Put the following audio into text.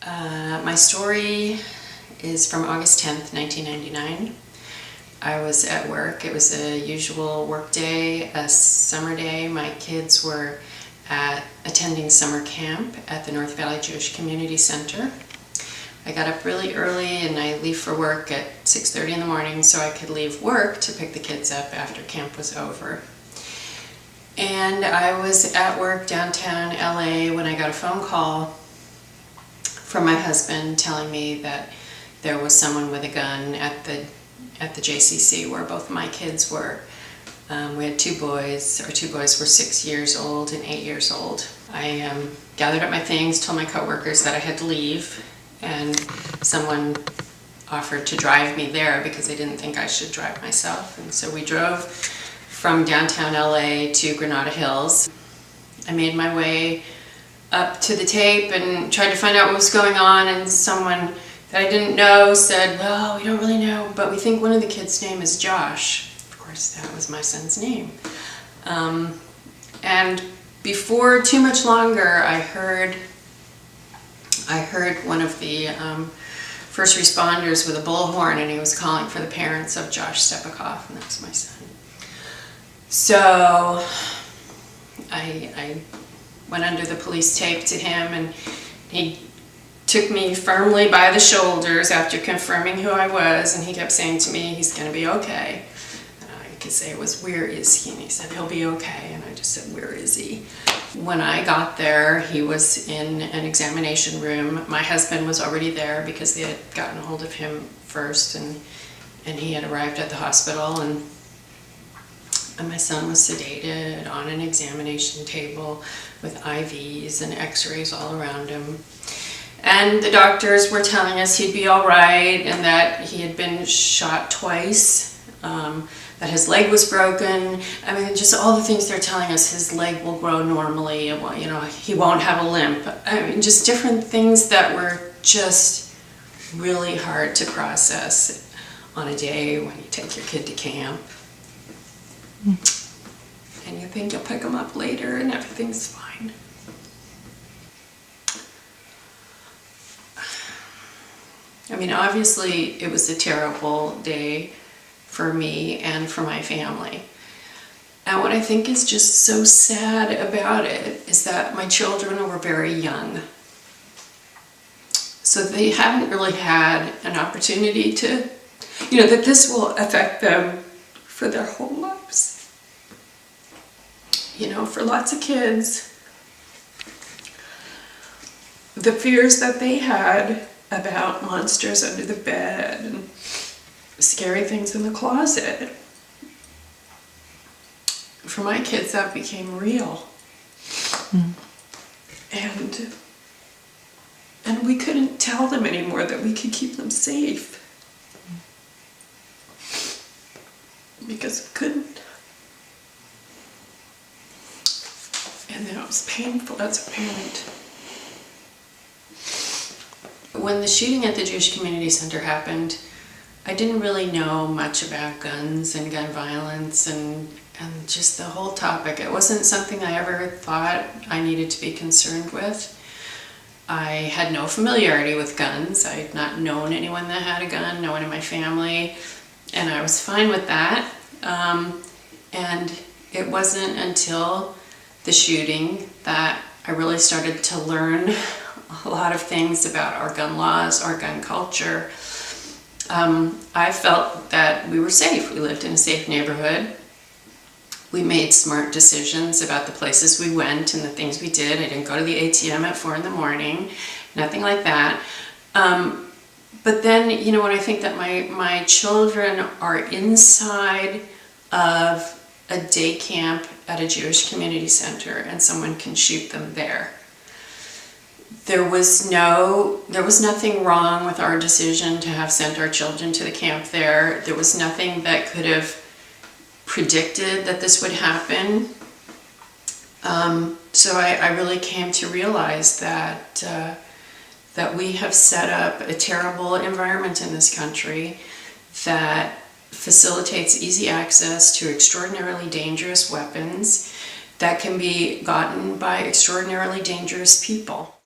My story is from August 10th, 1999. I was at work. It was a usual work day, a summer day. My kids were attending summer camp at the North Valley Jewish Community Center. I got up really early and I leave for work at 6:30 in the morning so I could leave work to pick the kids up after camp was over. And I was at work downtown LA when I got a phone call from my husband telling me that there was someone with a gun at the JCC where both my kids were. We had two boys. Our two boys were 6 years old and 8 years old. I gathered up my things, told my coworkers that I had to leave, and someone offered to drive me there because they didn't think I should drive myself. And so we drove from downtown LA to Granada Hills. I made my way up to the tape and tried to find out what was going on, and someone that I didn't know said, well, we don't really know, but we think one of the kids' name is Josh. Of course, that was my son's name. And before too much longer, I heard one of the first responders with a bullhorn, and he was calling for the parents of Josh Stepikoff, and that was my son. So I went under the police tape to him, and he took me firmly by the shoulders after confirming who I was, and he kept saying to me, he's going to be okay. And I could say it was, where is he? And he said, he'll be okay. And I just said, where is he? When I got there, he was in an examination room. My husband was already there because they had gotten a hold of him first, and he had arrived at the hospital, and my son was sedated on an examination table with IVs and x-rays all around him. And the doctors were telling us he'd be all right, and that he had been shot twice, that his leg was broken. I mean, just all the things they're telling us. His leg will grow normally, he won't have a limp. I mean, just different things that were just really hard to process on a day when you take your kid to camp. And you think you'll pick them up later and everything's fine. I mean, obviously it was a terrible day for me and for my family. And what I think is just so sad about it is that my children were very young. So they haven't really had an opportunity to, that this will affect them for their whole lives. For lots of kids, the fears that they had about monsters under the bed and scary things in the closet, for my kids that became real. And we couldn't tell them anymore that we could keep them safe. Because we couldn't. And that was painful as a parent. When the shooting at the Jewish Community Center happened, I didn't really know much about guns and gun violence and just the whole topic. It wasn't something I ever thought I needed to be concerned with. I had no familiarity with guns. I had not known anyone that had a gun, no one in my family, and I was fine with that. And it wasn't until the shooting that I really started to learn a lot of things about our gun laws, our gun culture. I felt that we were safe. We lived in a safe neighborhood. We made smart decisions about the places we went and the things we did. I didn't go to the ATM at 4 in the morning, nothing like that. But then, when I think that my children are inside of a day camp at a Jewish community center and someone can shoot them there. There was nothing wrong with our decision to have sent our children to the camp there. There was nothing that could have predicted that this would happen. So I really came to realize that we have set up a terrible environment in this country that facilitates easy access to extraordinarily dangerous weapons that can be gotten by extraordinarily dangerous people.